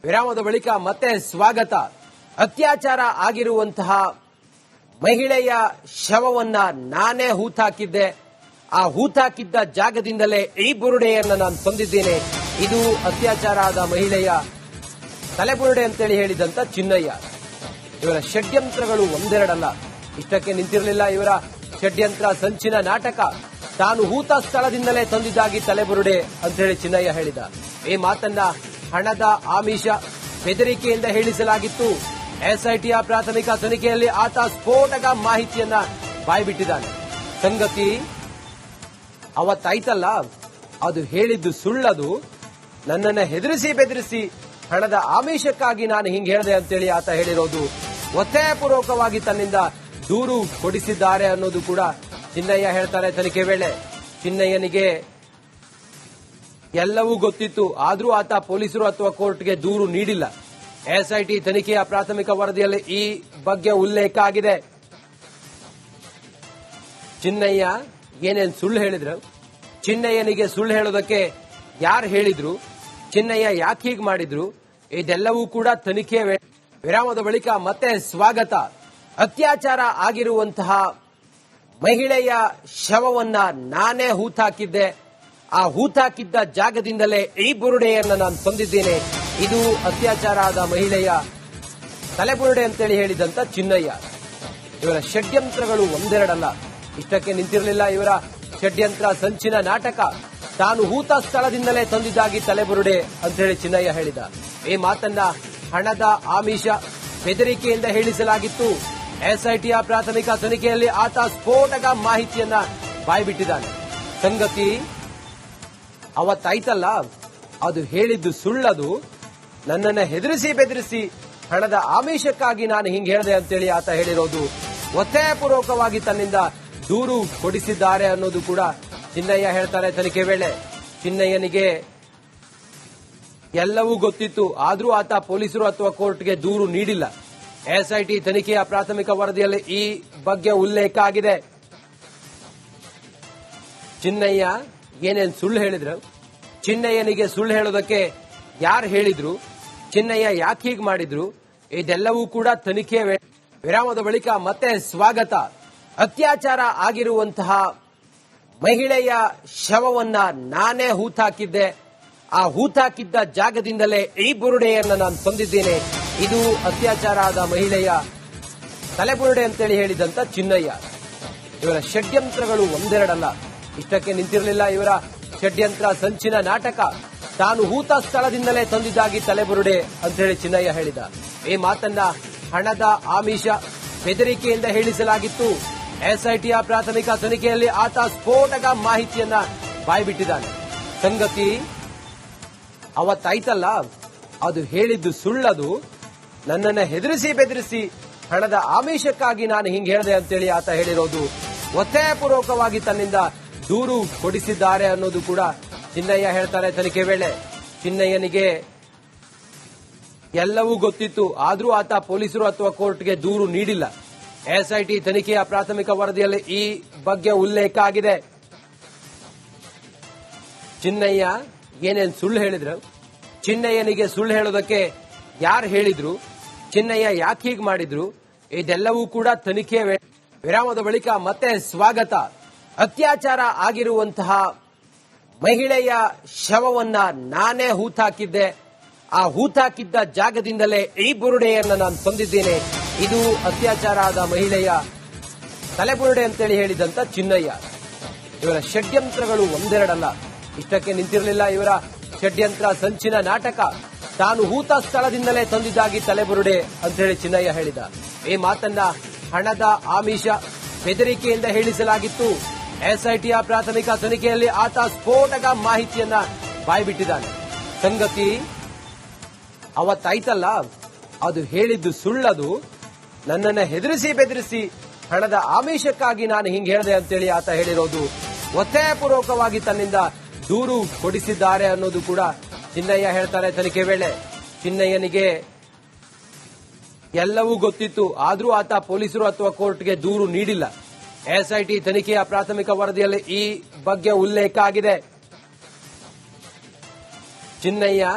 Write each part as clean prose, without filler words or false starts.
ವಿರಾಮದ ಬಳಿಕ ಮತ್ತೆ ಸ್ವಾಗತ. ಅತ್ಯಾಚಾರ ಆಗಿರುವಂತಹ ಮಹಿಳೆಯ ಶವವನ್ನ ನಾನೇ ಹೂತಾಕಿದ್ದೆ. ಆ ಹೂತಾಕಿದ್ದ ಜಾಗದಿಂದಲೇ ಈ ಬುರುಡೆಯನ್ನು ನಾನು ತಂದಿದ್ದೇನೆ. ಇದು ಅತ್ಯಾಚಾರ ಆದ ಮಹಿಳೆಯ ತಲೆಬುರುಡೆ ಅಂತೇಳಿ ಹೇಳಿದಂತ ಚಿನ್ನಯ್ಯ. ಇವರ ಷಡ್ಯಂತ್ರಗಳು ಒಂದೆರಡಲ್ಲ. ಇಷ್ಟಕ್ಕೆ ನಿಂತಿರಲಿಲ್ಲ ಇವರ ಷಡ್ಯಂತ್ರ ಸಂಚಿನ ನಾಟಕ. ತಾನು ಹೂತ ಸ್ಥಳದಿಂದಲೇ ತಂದಿದ್ದಾಗಿ ತಲೆಬುರುಡೆ ಅಂತೇಳಿ ಚಿನ್ನಯ್ಯ ಹೇಳಿದ. ಈ ಮಾತನ್ನ ಹಣದ ಆಮಿಷ ಬೆದರಿಕೆಯಿಂದ ಹೇಳಿಸಲಾಗಿತ್ತು. ಎಸ್ಐಟಿಯ ಪ್ರಾಥಮಿಕ ತನಿಖೆಯಲ್ಲಿ ಆತ ಸ್ಫೋಟಕ ಮಾಹಿತಿಯನ್ನ ಬಾಯ್ಬಿಟ್ಟಿದ್ದಾನೆ. ಸಂಗತಿ ಅವತ್ತಾಯ್ತಲ್ಲ, ಅದು ಹೇಳಿದ್ದು ಸುಳ್ಳದು. ನನ್ನನ್ನ ಹೆದರಿಸಿ ಬೆದರಿಸಿ ಹಣದ ಆಮಿಷಕ್ಕಾಗಿ ನಾನು ಹಿಂಗೆ ಹೇಳಿದೆ ಅಂತೇಳಿ ಆತ ಹೇಳಿರೋದು. ಒತ್ತಾಯಪೂರ್ವಕವಾಗಿ ತನ್ನಿಂದ ದೂರು ಕೊಡಿಸಿದ್ದಾರೆ ಅನ್ನೋದು ಕೂಡ ಚಿನ್ನಯ್ಯ ಹೇಳ್ತಾರೆ. ತನಿಖೆ ವೇಳೆ ಚಿನ್ನಯ್ಯನಿಗೆ ಎಲ್ಲವೂ ಗೊತ್ತಿತ್ತು, ಆದರೂ ಆತ ಪೊಲೀಸರು ಅಥವಾ ಕೋರ್ಟ್ಗೆ ದೂರು ನೀಡಿಲ್ಲ. ಎಸ್ಐಟಿ ತನಿಖೆಯ ಪ್ರಾಥಮಿಕ ವರದಿಯಲ್ಲಿ ಈ ಬಗ್ಗೆ ಉಲ್ಲೇಖ ಆಗಿದೆ. ಚಿನ್ನಯ್ಯ ಏನೇನು ಸುಳ್ಳು ಹೇಳಿದ್ರು, ಚಿನ್ನಯ್ಯನಿಗೆ ಸುಳ್ಳು ಹೇಳೋದಕ್ಕೆ ಯಾರು ಹೇಳಿದ್ರು, ಚಿನ್ನಯ್ಯ ಯಾಕೆ ಹೀಗೆ ಮಾಡಿದ್ರು, ಇದೆಲ್ಲವೂ ಕೂಡ ತನಿಖೆ ವೇಳೆ. ವಿರಾಮದ ಬಳಿಕ ಮತ್ತೆ ಸ್ವಾಗತ. ಅತ್ಯಾಚಾರ ಆಗಿರುವಂತಹ ಮಹಿಳೆಯ ಶವವನ್ನ ನಾನೇ ಹೂತಾಕಿದ್ದೆ. ಆ ಹೂತಾಕಿದ್ದ ಜಾಗದಿಂದಲೇ ಈ ಬುರುಡೆಯನ್ನು ನಾನು ತಂದಿದ್ದೇನೆ. ಇದು ಅತ್ಯಾಚಾರ ಆದ ಮಹಿಳೆಯ ತಲೆಬುರುಡೆ ಅಂತೇಳಿ ಹೇಳಿದಂತ ಚಿನ್ನಯ್ಯ. ಇವರ ಷಡ್ಯಂತ್ರಗಳು ಒಂದೆರಡಲ್ಲ. ಇಷ್ಟಕ್ಕೆ ನಿಂತಿರಲಿಲ್ಲ ಇವರ ಷಡ್ಯಂತ್ರ ಸಂಚಿನ ನಾಟಕ. ತಾನು ಹೂತ ಸ್ಥಳದಿಂದಲೇ ತಂದಿದ್ದಾಗಿ ತಲೆಬುರುಡೆ ಅಂತೇಳಿ ಚಿನ್ನಯ್ಯ ಹೇಳಿದ. ಈ ಮಾತನ್ನ ಹಣದ ಆಮಿಷ ಬೆದರಿಕೆಯಿಂದ ಹೇಳಿಸಲಾಗಿತ್ತು. ಎಸ್ಐಟಿಯ ಪ್ರಾಥಮಿಕ ತನಿಖೆಯಲ್ಲಿ ಆತ ಸ್ಫೋಟಕ ಮಾಹಿತಿಯನ್ನ ಬಾಯ್ಬಿಟ್ಟಿದ್ದಾನೆ. ಸಂಗತಿ ಅವತ್ತಾಯ್ತಲ್ಲ, ಅದು ಹೇಳಿದ್ದು ಸುಳ್ಳದು. ನನ್ನನ್ನ ಹೆದರಿಸಿ ಬೆದರಿಸಿ ಹಣದ ಆಮಿಷಕ್ಕಾಗಿ ನಾನು ಹಿಂಗೆ ಹೇಳಿದೆ ಅಂತೇಳಿ ಆತ ಹೇಳಿರೋದು. ಒತ್ತಾಯಪೂರ್ವಕವಾಗಿ ತನ್ನಿಂದ ದೂರು ಕೊಡಿಸಿದ್ದಾರೆ ಅನ್ನೋದು ಕೂಡ ಚಿನ್ನಯ್ಯ ಹೇಳ್ತಾರೆ. ತನಿಖೆ ವೇಳೆ ಚಿನ್ನಯ್ಯನಿಗೆ ಎಲ್ಲವೂ ಗೊತ್ತಿತ್ತು, ಆದರೂ ಆತ ಪೊಲೀಸರು ಅಥವಾ ಕೋರ್ಟ್ಗೆ ದೂರು ನೀಡಿಲ್ಲ. ಎಸ್ಐಟಿ ತನಿಖೆಯ ಪ್ರಾಥಮಿಕ ವರದಿಯಲ್ಲಿ ಈ ಬಗ್ಗೆ ಉಲ್ಲೇಖ ಆಗಿದೆ. ಚಿನ್ನಯ್ಯ ಏನೇನು ಸುಳ್ಳು ಹೇಳಿದ್ರು, ಚಿನ್ನಯ್ಯನಿಗೆ ಸುಳ್ಳು ಹೇಳೋದಕ್ಕೆ ಯಾರು ಹೇಳಿದ್ರು, ಚಿನ್ನಯ್ಯ ಯಾಕೆ ಹೀಗೆ ಮಾಡಿದ್ರು, ಇದೆಲ್ಲವೂ ಕೂಡ ತನಿಖೆ ವೇಳೆ. ವಿರಾಮದ ಬಳಿಕ ಮತ್ತೆ ಸ್ವಾಗತ. ಅತ್ಯಾಚಾರ ಆಗಿರುವಂತಹ ಮಹಿಳೆಯ ಶವವನ್ನ ನಾನೇ ಹೂತಾಕಿದ್ದೆ. ಆ ಹೂತಾಕಿದ್ದ ಜಾಗದಿಂದಲೇ ಈ ಬುರುಡೆಯನ್ನು ನಾನು ತಂದಿದ್ದೇನೆ. ಇದು ಅತ್ಯಾಚಾರ ಆದ ಮಹಿಳೆಯ ತಲೆಬುರುಡೆ ಅಂತೇಳಿ ಹೇಳಿದಂತ ಚಿನ್ನಯ್ಯ. ಇವರ ಷಡ್ಯಂತ್ರಗಳು ಒಂದೆರಡಲ್ಲ. ಇಷ್ಟಕ್ಕೆ ನಿಂತಿರಲಿಲ್ಲ ಇವರ ಷಡ್ಯಂತ್ರ ಸಂಚಿನ ನಾಟಕ. ತಾನು ಹೂತ ಸ್ಥಳದಿಂದಲೇ ತಂದಿದ್ದಾಗಿ ತಲೆಬುರುಡೆ ಅಂತೇಳಿ ಚಿನ್ನಯ್ಯ ಹೇಳಿದ. ಈ ಮಾತನ್ನ ಹಣದ ಆಮಿಷ ಬೆದರಿಕೆಯಿಂದ ಹೇಳಿಸಲಾಗಿತ್ತು. ಎಸ್ಐಟಿಯ ಪ್ರಾಥಮಿಕ ತನಿಖೆಯಲ್ಲಿ ಆತ ಸ್ಫೋಟಕ ಮಾಹಿತಿಯನ್ನ ಬಾಯ್ಬಿಟ್ಟಿದ್ದಾನೆ. ಸಂಗತಿ ಅವತ್ತಾಯ್ತಲ್ಲ, ಅದು ಹೇಳಿದ್ದು ಸುಳ್ಳದು. ನನ್ನನ್ನ ಹೆದರಿಸಿ ಬೆದರಿಸಿ ಹಣದ ಆಮಿಷಕ್ಕಾಗಿ ನಾನು ಹಿಂಗೆ ಹೇಳಿದೆ ಅಂತೇಳಿ ಆತ ಹೇಳಿರೋದು. ಒತ್ತಾಯಪೂರ್ವಕವಾಗಿ ತನ್ನಿಂದ ದೂರು ಕೊಡಿಸಿದ್ದಾರೆ ಅನ್ನೋದು ಕೂಡ ಚಿನ್ನಯ್ಯ ಹೇಳ್ತಾರೆ. ತನಿಖೆ ವೇಳೆ ಚಿನ್ನಯ್ಯನಿಗೆ ಎಲ್ಲವೂ ಗೊತ್ತಿತ್ತು, ಆದರೂ ಆತ ಪೊಲೀಸರು ಅಥವಾ ಕೋರ್ಟ್ಗೆ ದೂರು ನೀಡಿಲ್ಲ. ಎಸ್ಐಟಿ ತನಿಖೆಯ ಪ್ರಾಥಮಿಕ ವರದಿಯಲ್ಲಿ ಈ ಬಗ್ಗೆ ಉಲ್ಲೇಖ ಆಗಿದೆ. ಚಿನ್ನಯ್ಯ ಏನೇನು ಸುಳ್ಳು ಹೇಳಿದ್ರು, ಚಿನ್ನಯ್ಯನಿಗೆ ಸುಳ್ಳು ಹೇಳೋದಕ್ಕೆ ಯಾರು ಹೇಳಿದ್ರು, ಚಿನ್ನಯ್ಯ ಯಾಕೆ ಹೀಗೆ ಮಾಡಿದ್ರು, ಇದೆಲ್ಲವೂ ಕೂಡ ತನಿಖೆ ವೇಳೆ. ವಿರಾಮದ ಬಳಿಕ ಮತ್ತೆ ಸ್ವಾಗತ. ಅತ್ಯಾಚಾರ ಆಗಿರುವಂತಹ ಮಹಿಳೆಯ ಶವವನ್ನ ನಾನೇ ಹೂತಾಕಿದ್ದೆ. ಆ ಹೂತಾಕಿದ್ದ ಜಾಗದಿಂದಲೇ ಈ ಬುರುಡೆಯನ್ನು ನಾನು ತಂದಿದ್ದೇನೆ. ಇದು ಅತ್ಯಾಚಾರ ಆದ ಮಹಿಳೆಯ ತಲೆಬುರುಡೆ ಅಂತೇಳಿ ಹೇಳಿದಂತ ಚಿನ್ನಯ್ಯ. ಇವರ ಷಡ್ಯಂತ್ರಗಳು ಒಂದೆರಡಲ್ಲ. ಇಷ್ಟಕ್ಕೆ ನಿಂತಿರಲಿಲ್ಲ ಇವರ ಷಡ್ಯಂತ್ರ ಸಂಚಿನ ನಾಟಕ. ತಾನು ಹೂತ ಸ್ಥಳದಿಂದಲೇ ತಂದಿದ್ದಾಗಿ ತಲೆಬುರುಡೆ ಅಂತೇಳಿ ಚಿನ್ನಯ್ಯ ಹೇಳಿದ. ಈ ಮಾತನ್ನ ಹಣದ ಆಮಿಷ ಬೆದರಿಕೆಯಿಂದ ಹೇಳಿಸಲಾಗಿತ್ತು. ಎಸ್ಐಟಿಯ ಪ್ರಾಥಮಿಕ ತನಿಖೆಯಲ್ಲಿ ಆತ ಸ್ಫೋಟಕ ಮಾಹಿತಿಯನ್ನ ಬಾಯ್ಬಿಟ್ಟಿದ್ದಾನೆ. ಸಂಗತಿ ಅವತ್ತಾಯ್ತಲ್ಲ, ಅದು ಹೇಳಿದ್ದು ಸುಳ್ಳದು. ನನ್ನನ್ನ ಹೆದರಿಸಿ ಬೆದರಿಸಿ ಹಣದ ಆಮಿಷಕ್ಕಾಗಿ ನಾನು ಹಿಂಗೆ ಹೇಳಿದೆ ಅಂತೇಳಿ ಆತ ಹೇಳಿರೋದು. ಒತ್ತಾಯಪೂರ್ವಕವಾಗಿ ತನ್ನಿಂದ ದೂರು ಕೊಡಿಸಿದ್ದಾರೆ ಅನ್ನೋದು ಕೂಡ ಚಿನ್ನಯ್ಯ ಹೇಳ್ತಾರೆ. ತನಿಖೆ ವೇಳೆ ಚಿನ್ನಯ್ಯನಿಗೆ ಎಲ್ಲವೂ ಗೊತ್ತಿತ್ತು, ಆದರೂ ಆತ ಪೊಲೀಸರು ಅಥವಾ ಕೋರ್ಟ್ಗೆ ದೂರು ನೀಡಿಲ್ಲ. ಎಸ್ಐಟಿ ತನಿಖೆಯ ಪ್ರಾಥಮಿಕ ವರದಿಯಲ್ಲಿ ಈ ಬಗ್ಗೆ ಉಲ್ಲೇಖ ಆಗಿದೆ. ಚಿನ್ನಯ್ಯ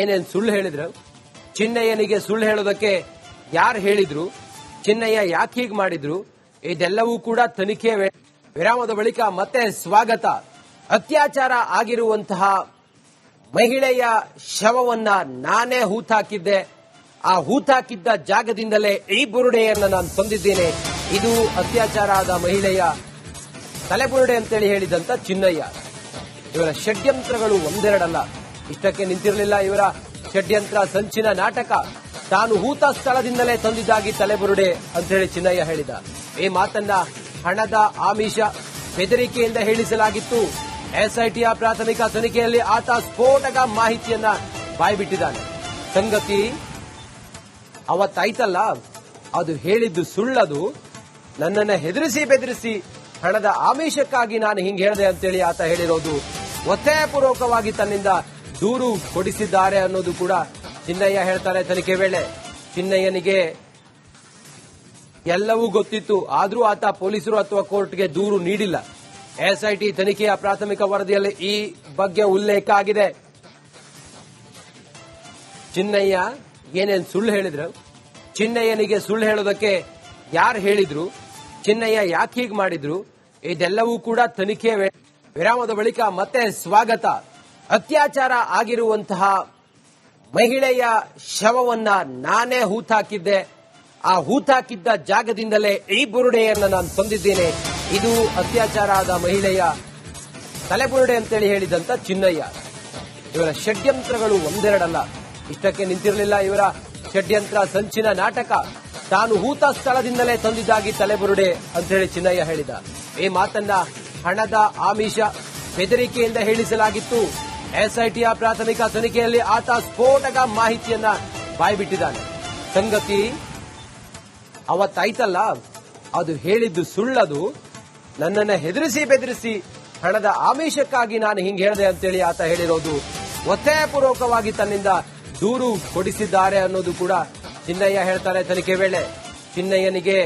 ಏನೇನು ಸುಳ್ಳು ಹೇಳಿದ್ರು, ಚಿನ್ನಯ್ಯನಿಗೆ ಸುಳ್ಳು ಹೇಳೋದಕ್ಕೆ ಯಾರು ಹೇಳಿದ್ರು, ಚಿನ್ನಯ್ಯ ಯಾಕೆ ಹೀಗೆ ಮಾಡಿದ್ರು, ಇದೆಲ್ಲವೂ ಕೂಡ ತನಿಖೆ ವಿರಾಮದ ಬಳಿಕ ಮತ್ತೆ ಸ್ವಾಗತ. ಅತ್ಯಾಚಾರ ಆಗಿರುವಂತಹ ಮಹಿಳೆಯ ಶವವನ್ನ ನಾನೇ ಹೂತಾಕಿದ್ದೆ. ಆ ಹೂತಾಕಿದ್ದ ಜಾಗದಿಂದಲೇ ಈ ಬುರುಡೆಯನ್ನ ನಾನು ತಂದಿದ್ದೇನೆ. ಇದು ಅತ್ಯಾಚಾರ ಆದ ಮಹಿಳೆಯ ತಲೆಬುರುಡೆ ಅಂತೇಳಿ ಹೇಳಿದಂತ ಚಿನ್ನಯ್ಯ. ಇವರ ಷಡ್ಯಂತ್ರಗಳು ಒಂದೆರಡಲ್ಲ. ಇಷ್ಟಕ್ಕೆ ನಿಂತಿರಲಿಲ್ಲ ಇವರ ಷಡ್ಯಂತ್ರ ಸಂಚಿನ ನಾಟಕ. ತಾನು ಹೂತ ಸ್ಥಳದಿಂದಲೇ ತಂದಿದ್ದಾಗಿ ತಲೆಬುರುಡೆ ಅಂತೇಳಿ ಚಿನ್ನಯ್ಯ ಹೇಳಿದ. ಈ ಮಾತನ್ನ ಹಣದ ಆಮಿಷ, ಬೆದರಿಕೆಯಿಂದ ಹೇಳಿಸಲಾಗಿತ್ತು. ಎಸ್ಐಟಿಯ ಪ್ರಾಥಮಿಕ ತನಿಖೆಯಲ್ಲಿ ಆತ ಸ್ಫೋಟಕ ಮಾಹಿತಿಯನ್ನ ಬಾಯ್ಬಿಟ್ಟಿದ್ದಾನೆ. ಸಂಗತಿ ಅವತ್ತಾಯ್ತಲ್ಲ, ಅದು ಹೇಳಿದ್ದು ಸುಳ್ಳದು. ನನ್ನನ್ನ ಹೆದರಿಸಿ ಬೆದರಿಸಿ ಹಣದ ಆಮಿಷಕ್ಕಾಗಿ ನಾನು ಹಿಂಗೆ ಹೇಳಿದೆ ಅಂತೇಳಿ ಆತ ಹೇಳಿರೋದು. ಒತ್ತಾಯಪೂರ್ವಕವಾಗಿ ತನ್ನಿಂದ ದೂರು ಕೊಡಿಸಿದ್ದಾರೆ ಅನ್ನೋದು ಕೂಡ ಚಿನ್ನಯ್ಯ ಹೇಳ್ತಾರೆ. ತನಿಖೆ ವೇಳೆ ಚಿನ್ನಯ್ಯನಿಗೆ ಎಲ್ಲವೂ ಗೊತ್ತಿತ್ತು, ಆದರೂ ಆತ ಪೊಲೀಸರು ಅಥವಾ ಕೋರ್ಟ್ಗೆ ದೂರು ನೀಡಿಲ್ಲ. ಎಸ್ಐಟಿ ತನಿಖೆಯ ಪ್ರಾಥಮಿಕ ವರದಿಯಲ್ಲಿ ಈ ಬಗ್ಗೆ ಉಲ್ಲೇಖ ಆಗಿದೆ. ಚಿನ್ನಯ್ಯ ಏನೇನು ಸುಳ್ಳು ಹೇಳಿದ್ರು, ಚಿನ್ನಯ್ಯನಿಗೆ ಸುಳ್ಳು ಹೇಳೋದಕ್ಕೆ ಯಾರು ಹೇಳಿದ್ರು, ಚಿನ್ನಯ್ಯ ಯಾಕೆ ಹೀಗೆ ಮಾಡಿದ್ರು, ಇದೆಲ್ಲವೂ ಕೂಡ ತನಿಖೆ ವಿರಾಮದ ಬಳಿಕ ಮತ್ತೆ ಸ್ವಾಗತ. ಅತ್ಯಾಚಾರ ಆಗಿರುವಂತಹ ಮಹಿಳೆಯ ಶವವನ್ನ ನಾನೇ ಹೂತಾಕಿದ್ದೆ. ಆ ಹೂತಾಕಿದ್ದ ಜಾಗದಿಂದಲೇ ಈ ಬುರುಡೆಯನ್ನ ನಾನು ತಂದಿದ್ದೇನೆ. ಇದು ಅತ್ಯಾಚಾರ ಆದ ಮಹಿಳೆಯ ತಲೆಬುರುಡೆ ಅಂತೇಳಿ ಹೇಳಿದಂತ ಚಿನ್ನಯ್ಯ. ಇವರ ಷಡ್ಯಂತ್ರಗಳು ಒಂದೆರಡಲ್ಲ. ಇಷ್ಟಕ್ಕೆ ನಿಂತಿರಲಿಲ್ಲ ಇವರ ಷಡ್ಯಂತ್ರ ಸಂಚಿನ ನಾಟಕ. ತಾನು ಹೂತ ಸ್ಥಳದಿಂದಲೇ ತಂದಿದ್ದಾಗಿ ತಲೆಬುರುಡೆ ಅಂತೇಳಿ ಚಿನ್ನಯ್ಯ ಹೇಳಿದ. ಈ ಮಾತನ್ನ ಹಣದ ಆಮಿಷ, ಬೆದರಿಕೆಯಿಂದ ಹೇಳಿಸಲಾಗಿತ್ತು. ಎಸ್ಐಟಿಯ ಪ್ರಾಥಮಿಕ ತನಿಖೆಯಲ್ಲಿ ಆತ ಸ್ಫೋಟಕ ಮಾಹಿತಿಯನ್ನ ಬಾಯ್ಬಿಟ್ಟಿದ್ದಾನೆ. ಸಂಗತಿ ಅವತ್ತಾಯ್ತಲ್ಲ, ಅದು ಹೇಳಿದ್ದು ಸುಳ್ಳದು. ನನ್ನನ್ನ ಹೆದರಿಸಿ ಬೆದರಿಸಿ ಹಣದ ಆಮಿಷಕ್ಕಾಗಿ ನಾನು ಹಿಂಗೆ ಹೇಳಿದೆ ಅಂತೇಳಿ ಆತ ಹೇಳಿರೋದು. ಒತ್ತಾಯಪೂರ್ವಕವಾಗಿ ತನ್ನಿಂದ ದೂರು ಕೊಡಿಸಿದ್ದಾರೆ ಅನ್ನೋದು ಕೂಡ ಚಿನ್ನಯ್ಯ ಹೇಳ್ತಾರೆ. ತನಿಖೆ ವೇಳೆ ಚಿನ್ನಯ್ಯನಿಗೆ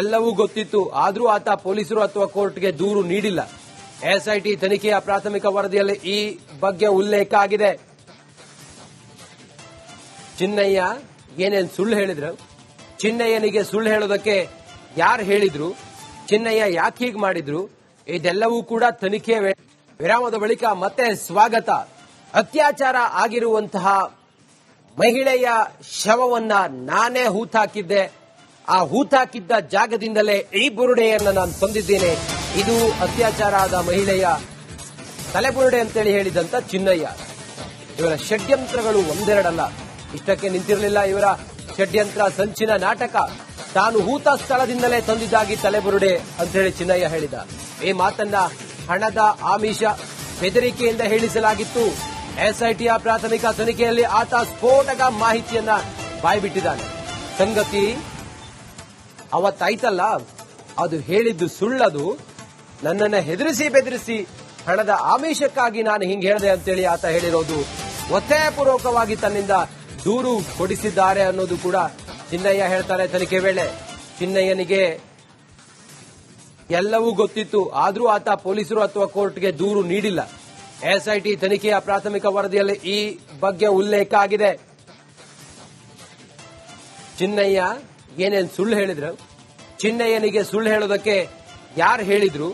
ಎಲ್ಲವೂ ಗೊತ್ತಿತ್ತು, ಆದರೂ ಆತ ಪೊಲೀಸರು ಅಥವಾ ಕೋರ್ಟ್ಗೆ ದೂರು ನೀಡಿಲ್ಲ. ಎಸ್ಐಟಿ ತನಿಖೆಯ ಪ್ರಾಥಮಿಕ ವರದಿಯಲ್ಲಿ ಈ ಬಗ್ಗೆ ಉಲ್ಲೇಖ ಆಗಿದೆ. ಚಿನ್ನಯ್ಯ ಏನೇನು ಸುಳ್ಳು ಹೇಳಿದ್ರು, ಚಿನ್ನಯ್ಯನಿಗೆ ಸುಳ್ಳು ಹೇಳೋದಕ್ಕೆ ಯಾರು ಹೇಳಿದ್ರು, ಚಿನ್ನಯ್ಯ ಯಾಕೆ ಹೀಗೆ ಮಾಡಿದ್ರು, ಇದೆಲ್ಲವೂ ಕೂಡ ತನಿಖೆ ವಿರಾಮದ ಬಳಿಕ ಮತ್ತೆ ಸ್ವಾಗತ. ಅತ್ಯಾಚಾರ ಆಗಿರುವಂತಹ ಮಹಿಳೆಯ ಶವವನ್ನ ನಾನೇ ಹೂತಾಕಿದ್ದೆ. ಆ ಹೂತಾಕಿದ್ದ ಜಾಗದಿಂದಲೇ ಈ ಬುರುಡೆಯನ್ನ ನಾನು ತಂದಿದ್ದೇನೆ. ಇದು ಅತ್ಯಾಚಾರ ಆದ ಮಹಿಳೆಯ ತಲೆಬುರುಡೆ ಅಂತೇಳಿ ಹೇಳಿದಂತ ಚಿನ್ನಯ್ಯ. ಇವರ ಷಡ್ಯಂತ್ರಗಳು ಒಂದೆರಡಲ್ಲ. ಇಷ್ಟಕ್ಕೆ ನಿಂತಿರಲಿಲ್ಲ ಇವರ ಷಡ್ಯಂತ್ರ ಸಂಚಿನ ನಾಟಕ. ತಾನು ಹೂತ ಸ್ಥಳದಿಂದಲೇ ತಂದಿದ್ದಾಗಿ ತಲೆಬುರುಡೆ ಅಂತೇಳಿ ಚಿನ್ನಯ್ಯ ಹೇಳಿದ. ಈ ಮಾತನ್ನ ಹಣದ ಆಮಿಷ, ಬೆದರಿಕೆಯಿಂದ ಹೇಳಿಸಲಾಗಿತ್ತು. ಎಸ್ಐಟಿಯ ಪ್ರಾಥಮಿಕ ತನಿಖೆಯಲ್ಲಿ ಆತ ಸ್ಫೋಟಕ ಮಾಹಿತಿಯನ್ನ ಬಾಯ್ಬಿಟ್ಟಿದ್ದಾನೆ. ಸಂಗತಿ ಅವತ್ತಾಯ್ತಲ್ಲ, ಅದು ಹೇಳಿದ್ದು ಸುಳ್ಳದು. ನನ್ನನ್ನ ಹೆದರಿಸಿ ಬೆದರಿಸಿ ಹಣದ ಆಮಿಷಕ್ಕಾಗಿ ನಾನು ಹಿಂಗೆ ಹೇಳಿದೆ ಅಂತೇಳಿ ಆತ ಹೇಳಿರೋದು. ಒತ್ತಾಯಪೂರ್ವಕವಾಗಿ ತನ್ನಿಂದ ದೂರು ಕೊಡಿಸಿದ್ದಾರೆ ಅನ್ನೋದು ಕೂಡ ಚಿನ್ನಯ್ಯ ಹೇಳ್ತಾರೆ. ತನಿಖೆ ವೇಳೆ ಚಿನ್ನಯ್ಯನಿಗೆ ಎಲ್ಲವೂ ಗೊತ್ತಿತ್ತು, ಆದರೂ ಆತ ಪೊಲೀಸರು ಅಥವಾ ಕೋರ್ಟ್ಗೆ ದೂರು ನೀಡಿಲ್ಲ. ಎಸ್ಐಟಿ ತನಿಖೆಯ ಪ್ರಾಥಮಿಕ ವರದಿಯಲ್ಲಿ ಈ ಬಗ್ಗೆ ಉಲ್ಲೇಖ ಆಗಿದೆ. ಚಿನ್ನಯ್ಯ ಏನೇನು ಸುಳ್ಳು ಹೇಳಿದ್ರು, ಚಿನ್ನಯ್ಯನಿಗೆ ಸುಳ್ಳು ಹೇಳೋದಕ್ಕೆ ಯಾರು ಹೇಳಿದ್ರು,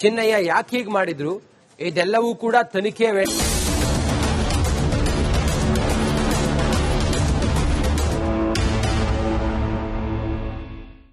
ಚಿನ್ನಯ್ಯ ಯಾಕೆ ಹೀಗೆ ಮಾಡಿದ್ರು, ಇದೆಲ್ಲವೂ ಕೂಡ ತನಿಖೆ